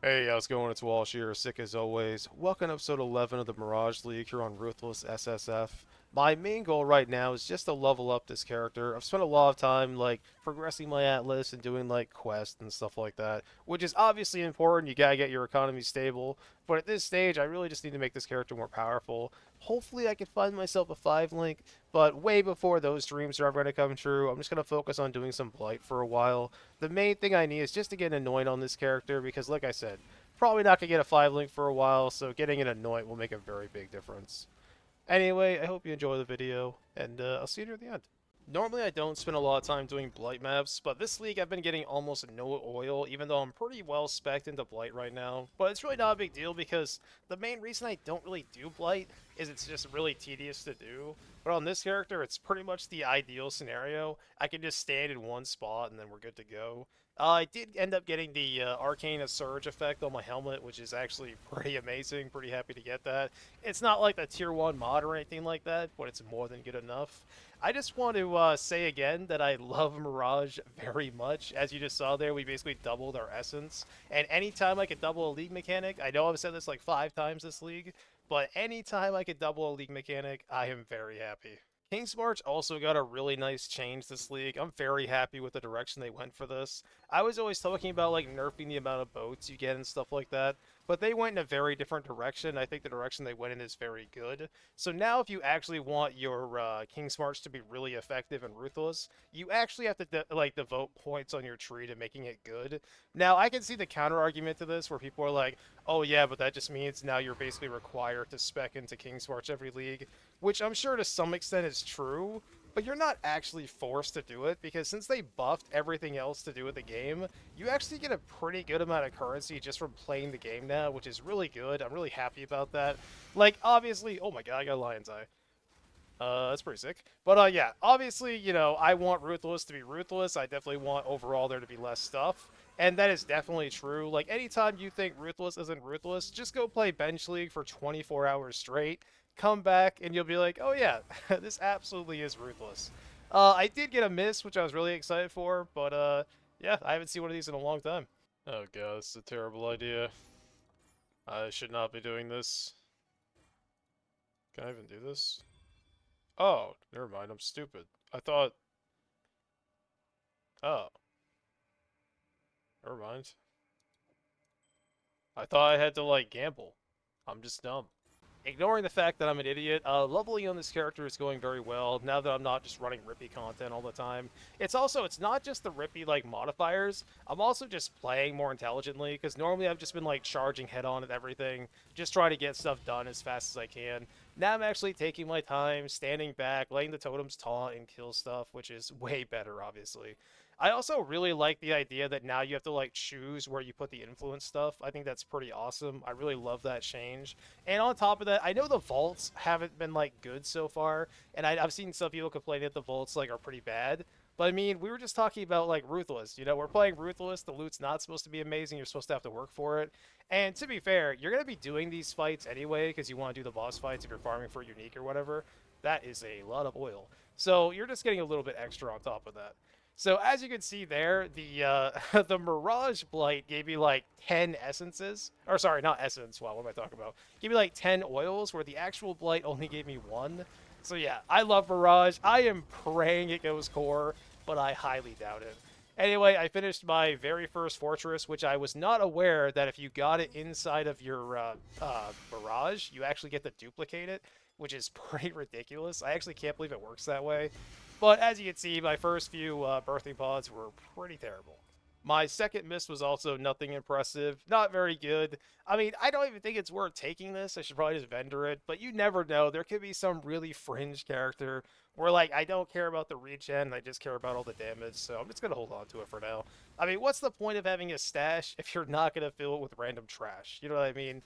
Hey, how's it going? It's Walsh here, sick as always. Welcome to episode 11 of the Mirage League here on Ruthless SSF. My main goal right now is just to level up this character. I've spent a lot of time, progressing my Atlas and doing, quests and stuff like that, which is obviously important. You gotta get your economy stable. But at this stage, I really just need to make this character more powerful. Hopefully, I can find myself a 5 link, but way before those dreams are ever gonna come true, I'm just gonna focus on doing some Blight for a while. The main thing I need is just to get annoyed on this character because, like I said, probably not going to get a 5 link for a while, so getting an anoint will make a very big difference. Anyway, I hope you enjoy the video, and I'll see you near the end. Normally I don't spend a lot of time doing Blight maps, but this league I've been getting almost no oil, even though I'm pretty well spec'd into Blight right now. But it's really not a big deal because the main reason I don't really do Blight is it's just really tedious to do. But on this character, it's pretty much the ideal scenario. I can just stand in one spot and then we're good to go. I did end up getting the Arcane Surge effect on my helmet, which is actually pretty amazing. Pretty happy to get that. It's not like the tier 1 mod or anything like that, but it's more than good enough. I just want to say again that I love Mirage very much. As you just saw there, we basically doubled our essence. And anytime I could double a league mechanic, I know I've said this like 5 times this league, but anytime I could double a league mechanic, I am very happy. King's March also got a really nice change this league. I'm very happy with the direction they went for this. I was always talking about like nerfing the amount of boats you get and stuff like that, but they went in a very different direction. I think the direction they went in is very good. So now if you actually want your King's March to be really effective and ruthless, you actually have to devote points on your tree to making it good. Now I can see the counter argument to this where people are like, oh yeah, but that just means now you're basically required to spec into King's March every league, which I'm sure to some extent is true, but you're not actually forced to do it because since they buffed everything else to do with the game, you actually get a pretty good amount of currency just from playing the game now, which is really good. I'm really happy about that. Like, obviously, oh my god, I got a lion's eye. That's pretty sick. But, yeah, obviously, I want Ruthless to be Ruthless. I definitely want overall there to be less stuff. And that is definitely true. Like, anytime you think Ruthless isn't Ruthless, just go play Bench League for 24 hours straight. Come back, and you'll be like, oh yeah, this absolutely is Ruthless. I did get a miss, which I was really excited for, but, yeah, I haven't seen one of these in a long time. Oh god, this is a terrible idea. I should not be doing this. Can I even do this? Oh, never mind, I'm stupid. I thought... Oh, never mind. I thought I had to, like, gamble. I'm just dumb. Ignoring the fact that I'm an idiot, leveling on this character is going very well now that I'm not just running Rippy content all the time. It's not just the Rippy, like, modifiers. I'm also just playing more intelligently, because normally I've just been, like, charging head-on at everything, just trying to get stuff done as fast as I can. Now I'm actually taking my time, standing back, letting the totems taunt and kill stuff, which is way better, obviously. I also really like the idea that now you have to like choose where you put the influence stuff. I think that's pretty awesome. I really love that change. And on top of that, I know the vaults haven't been like good so far, and I've seen some people complain that the vaults like are pretty bad. But I mean, we were just talking about like Ruthless. We're playing Ruthless. The loot's not supposed to be amazing. You're supposed to have to work for it. And to be fair, you're gonna be doing these fights anyway because you want to do the boss fights if you're farming for unique or whatever. That is a lot of oil. So you're just getting a little bit extra on top of that. So as you can see there, the the Mirage Blight gave me like 10 essences. Or sorry, not essence. Wow, what am I talking about? Gave me like 10 oils, where the actual Blight only gave me 1. So yeah, I love Mirage. I am praying it goes core, but I highly doubt it. Anyway, I finished my very first fortress, which I was not aware that if you got it inside of your Mirage, you actually get to duplicate it, which is pretty ridiculous. I actually can't believe it works that way. But as you can see, my first few birthing pods were pretty terrible. My second miss was also nothing impressive, not very good. I mean, I don't even think it's worth taking this. I should probably just vendor it, but you never know. There could be some really fringe character where, like, I don't care about the regen, I just care about all the damage, so I'm just going to hold on to it for now. I mean, what's the point of having a stash if you're not going to fill it with random trash? You know what I mean?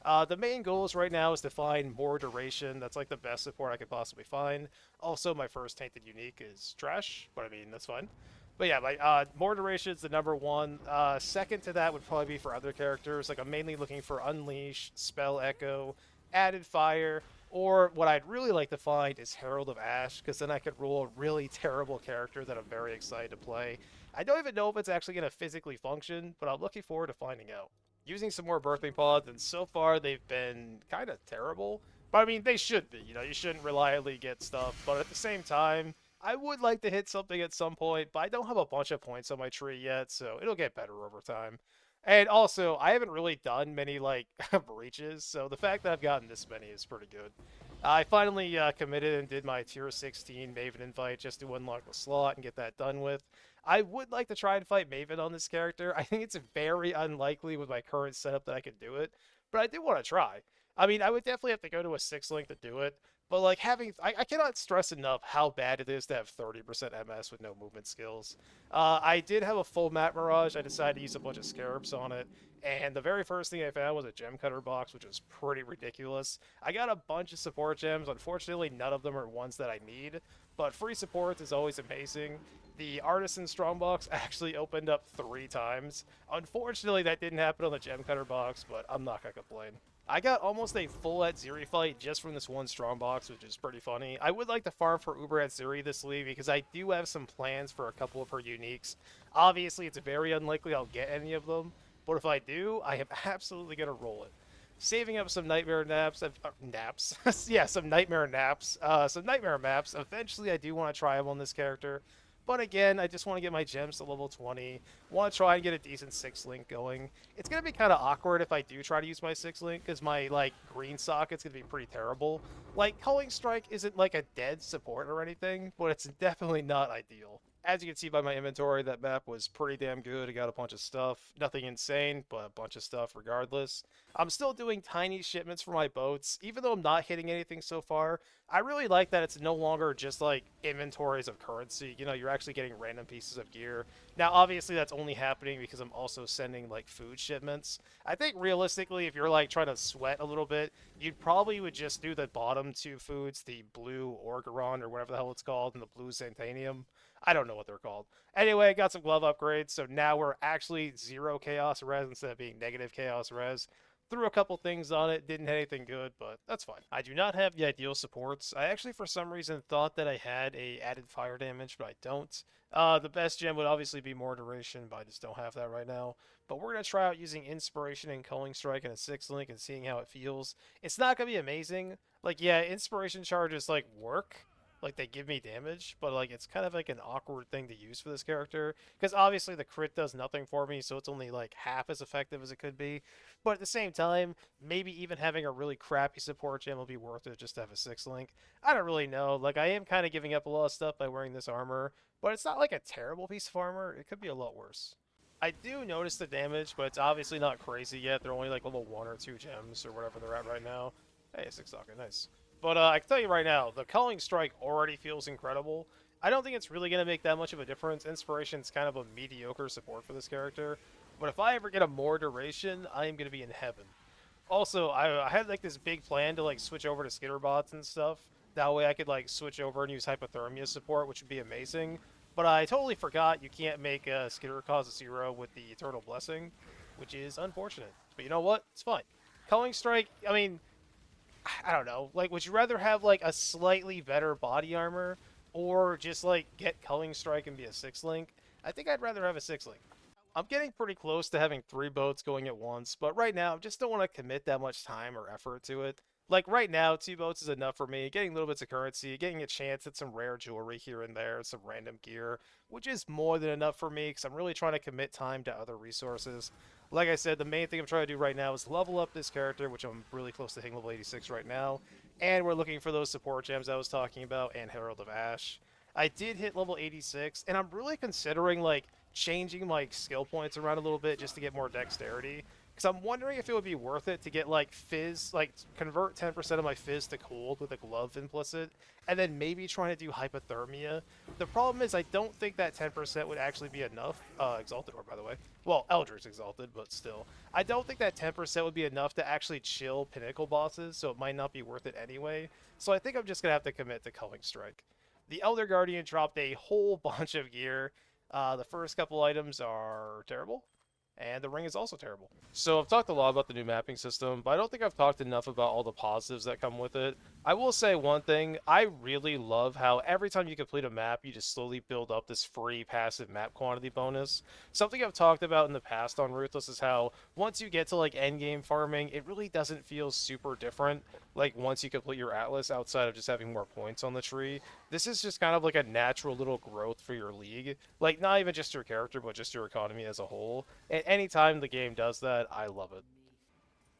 The main goals right now is to find more duration. That's like the best support I could possibly find. Also, my first tainted unique is trash, but I mean, that's fine. But yeah, like more duration is the number one. Second to that would probably be for other characters. Like I'm mainly looking for Unleash, Spell Echo, Added Fire, or what I'd really like to find is Herald of Ash, because then I could roll a really terrible character that I'm very excited to play. I don't even know if it's actually going to physically function, but I'm looking forward to finding out. using some more birthing pods, and so far they've been kind of terrible. But I mean, they should be. You know, you shouldn't reliably get stuff. But at the same time, I would like to hit something at some point. But I don't have a bunch of points on my tree yet, so it'll get better over time. And also, I haven't really done many like breaches, so the fact that I've gotten this many is pretty good. I finally committed and did my tier 16 Maven invite just to unlock the slot and get that done with. I would like to try and fight Maven on this character. I think it's very unlikely with my current setup that I could do it, but I do want to try. I mean, I would definitely have to go to a 6 link to do it, but like I cannot stress enough how bad it is to have 30% MS with no movement skills. I did have a full map Mirage. I decided to use a bunch of scarabs on it, and the very first thing I found was a gem cutter box, which was pretty ridiculous. I got a bunch of support gems. Unfortunately, none of them are ones that I need, but free support is always amazing. The Artisan Strongbox actually opened up 3 times. Unfortunately, that didn't happen on the gem cutter box, but I'm not gonna complain. I got almost a full at Ziri fight just from this one Strongbox, which is pretty funny. I would like to farm for Uber at Ziri this league because I do have some plans for a couple of her uniques. Obviously, it's very unlikely I'll get any of them, but if I do, I am absolutely going to roll it. Saving up some nightmare naps, yeah, some nightmare naps, some nightmare maps. Eventually, I do want to try them on this character. But again, I just want to get my gems to level 20. Want to try and get a decent 6 link going. It's going to be kind of awkward if I do try to use my 6 link because my like green socket's going to be pretty terrible. Like, Culling Strike isn't like a dead support or anything, but it's definitely not ideal. As you can see by my inventory, that map was pretty damn good. I got a bunch of stuff. Nothing insane, but a bunch of stuff regardless. I'm still doing tiny shipments for my boats. Even though I'm not hitting anything so far, I really like that it's no longer just like inventories of currency. You know, you're actually getting random pieces of gear. Now, obviously, that's only happening because I'm also sending like food shipments. I think realistically, if you're like trying to sweat a little bit, you'd probably would just do the bottom 2 foods, the blue Orgaron or whatever the hell it's called, and the blue Xanthanium. I don't know what they're called. Anyway, I got some glove upgrades, so now we're actually 0 chaos res instead of being negative chaos res. Threw a couple things on it, didn't hit anything good, but that's fine. I do not have the ideal supports. I actually, for some reason, thought that I had a added fire damage, but I don't. The best gem would obviously be more duration, but I just don't have that right now. But we're going to try out using Inspiration and Culling Strike in a 6 link and seeing how it feels. It's not going to be amazing. Like, yeah, Inspiration charges, like, work. Like, they give me damage, but, like, it's kind of, like, an awkward thing to use for this character. Because, obviously, the crit does nothing for me, so it's only, like, half as effective as it could be. But at the same time, maybe even having a really crappy support gem will be worth it just to have a 6 link. I don't really know. Like, I am kind of giving up a lot of stuff by wearing this armor, but it's not, like, a terrible piece of armor. It could be a lot worse. I do notice the damage, but it's obviously not crazy yet. They're only, like, level 1 or 2 gems or whatever they're at right now. Hey, 6 socket, nice. But I can tell you right now, the Culling Strike already feels incredible. I don't think it's really going to make that much of a difference. Inspiration's kind of a mediocre support for this character. But if I ever get a more duration, I am going to be in heaven. Also, I had like this big plan to like switch over to skitter bots and stuff. That way I could like switch over and use hypothermia support, which would be amazing. But I totally forgot you can't make a skitter cause 0 with the Eternal Blessing, which is unfortunate. But you know what? It's fine. Culling Strike, I mean, I don't know. Like, would you rather have like a slightly better body armor, or just like get Culling Strike and be a 6 link? I think I'd rather have a 6 link. I'm getting pretty close to having 3 boats going at once, but right now I just don't want to commit that much time or effort to it. Like right now, 2 boats is enough for me. Getting little bits of currency, getting a chance at some rare jewelry here and there, some random gear, which is more than enough for me because I'm really trying to commit time to other resources. Like I said, the main thing I'm trying to do right now is level up this character, which I'm really close to hitting level 86 right now. And we're looking for those support gems I was talking about and Herald of Ash. I did hit level 86, and I'm really considering like changing my skill points around a little bit just to get more dexterity. Because I'm wondering if it would be worth it to get, like, Fizz, like, convert 10% of my Fizz to cold with a glove implicit, and then maybe trying to do Hypothermia. The problem is I don't think that 10% would actually be enough. Exalted Orb, by the way. Well, Eldritch Exalted, but still. I don't think that 10% would be enough to actually chill Pinnacle bosses, so it might not be worth it anyway. So I think I'm just going to have to commit to Culling Strike. The Elder Guardian dropped a whole bunch of gear. The first couple items are terrible. And the ring is also terrible. So I've talked a lot about the new mapping system, but I don't think I've talked enough about all the positives that come with it. I will say one thing. I really love how every time you complete a map, you just slowly build up this free passive map quantity bonus. Something I've talked about in the past on Ruthless is how once you get to like endgame farming, it really doesn't feel super different. Like once you complete your atlas, outside of just having more points on the tree, this is just kind of like a natural little growth for your league. Like not even just your character, but just your economy as a whole. And anytime the game does that, I love it.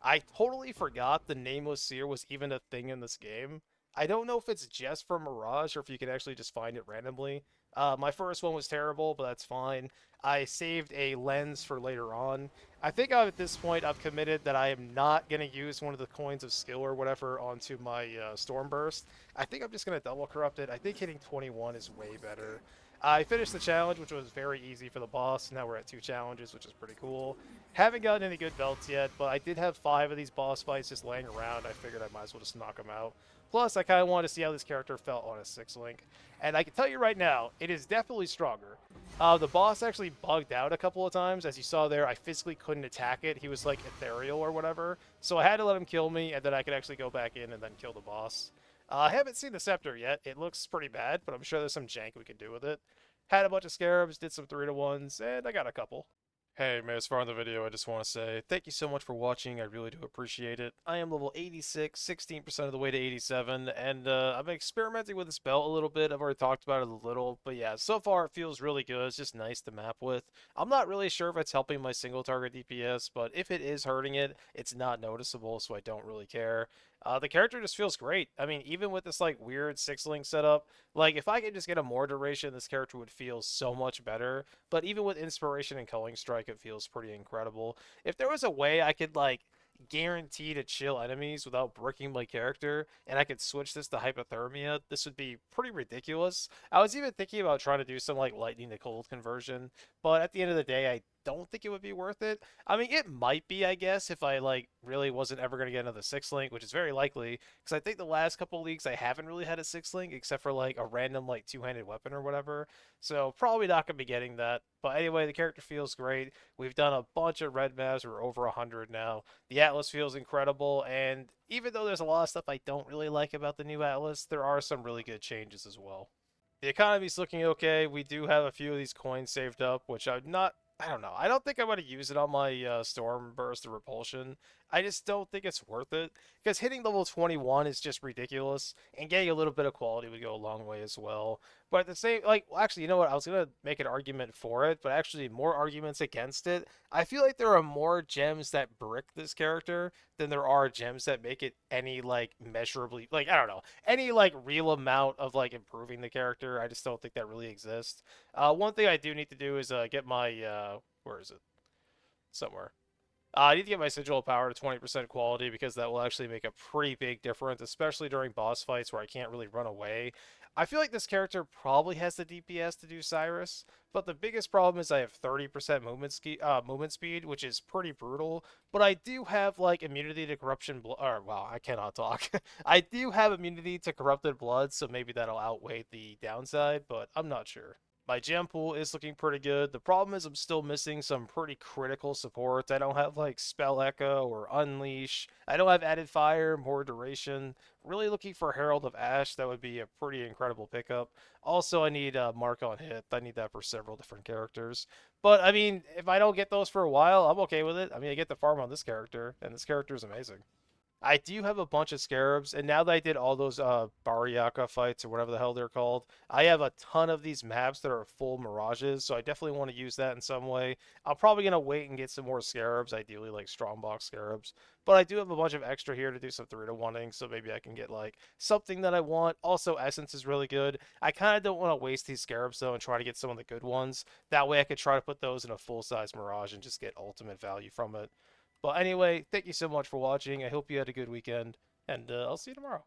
I totally forgot the Nameless Seer was even a thing in this game. I don't know if it's just for Mirage or if you can actually just find it randomly. My first one was terrible, but that's fine. I saved a lens for later on. I think at this point I've committed that I am not going to use one of the coins of skill or whatever onto my Storm Burst. I think I'm just going to double corrupt it. I think hitting 21 is way better. I finished the challenge, which was very easy for the boss. Now we're at 2 challenges, which is pretty cool. Haven't gotten any good belts yet, but I did have 5 of these boss fights just laying around. I figured I might as well just knock them out. Plus, I kind of wanted to see how this character felt on a 6-link. And I can tell you right now, it is definitely stronger. The boss actually bugged out a couple of times. As you saw there, I physically couldn't attack it. He was like ethereal or whatever. So I had to let him kill me, and then I could actually go back in and then kill the boss. I haven't seen the scepter yet. It looks pretty bad, but I'm sure there's some jank we can do with it. Had a bunch of scarabs, did some 3-to-1s, and I got a couple. Hey, man, as far in the video, I just want to say thank you so much for watching. I really do appreciate it. I am level 86, 16% of the way to 87, and I've been experimenting with this belt a little bit. I've already talked about it a little, but yeah, so far it feels really good. It's just nice to map with. I'm not really sure if it's helping my single target DPS, but if it is hurting it, it's not noticeable, so I don't really care. The character just feels great. I mean, even with this like weird 6-link setup, like if I could just get a more duration, this character would feel so much better. But even with inspiration and culling strike, it feels pretty incredible. If there was a way I could like guarantee to chill enemies without breaking my character, and I could switch this to hypothermia, this would be pretty ridiculous. I was even thinking about trying to do some like lightning to cold conversion, but at the end of the day, I don't think it would be worth it. I mean, it might be, I guess, if I like really wasn't ever going to get another 6-link, which is very likely, because I think the last couple of leagues I haven't really had a 6-link except for like a random like two-handed weapon or whatever. So probably not going to be getting that. But anyway, the character feels great. We've done a bunch of red maps. We're over 100 now. The Atlas feels incredible, and even though there's a lot of stuff I don't really like about the new Atlas, there are some really good changes as well. The economy's looking okay. We do have a few of these coins saved up, which I'm not. I don't know. I don't think I'm going to use it on my Storm Burst or Repulsion. I just don't think it's worth it. Because hitting level 21 is just ridiculous. And getting a little bit of quality would go a long way as well. But at the same, like, well, actually, you know what? I was going to make an argument for it, but actually more arguments against it. I feel like there are more gems that brick this character than there are gems that make it any, like, measurably, like, I don't know, any, like, real amount of, like, improving the character. I just don't think that really exists. One thing I do need to do is get my, where is it? Somewhere. I need to get my sigil power to 20% quality because that will actually make a pretty big difference, especially during boss fights where I can't really run away. I feel like this character probably has the DPS to do Cyrus, but the biggest problem is I have 30% movement speed, which is pretty brutal. But I do have like immunity to corruption blood. Or wow, I cannot talk. I do have immunity to corrupted blood, so maybe that'll outweigh the downside, but I'm not sure. My gem pool is looking pretty good. The problem is I'm still missing some pretty critical supports. I don't have like Spell Echo or Unleash. I don't have added fire, more duration. Really looking for Herald of Ash. That would be a pretty incredible pickup. Also, I need Mark on Hit. I need that for several different characters. But I mean, if I don't get those for a while, I'm okay with it. I mean, I get the farm on this character, and this character is amazing. I do have a bunch of scarabs, and now that I did all those Bariaka fights or whatever the hell they're called, I have a ton of these maps that are full mirages, so I definitely want to use that in some way. I'm probably gonna wait and get some more scarabs, ideally like Strongbox scarabs. But I do have a bunch of extra here to do some 3-to-1ing, so maybe I can get like something that I want. Also, Essence is really good. I kind of don't want to waste these scarabs though and try to get some of the good ones. That way I could try to put those in a full-size Mirage and just get ultimate value from it. But anyway, thank you so much for watching. I hope you had a good weekend, and I'll see you tomorrow.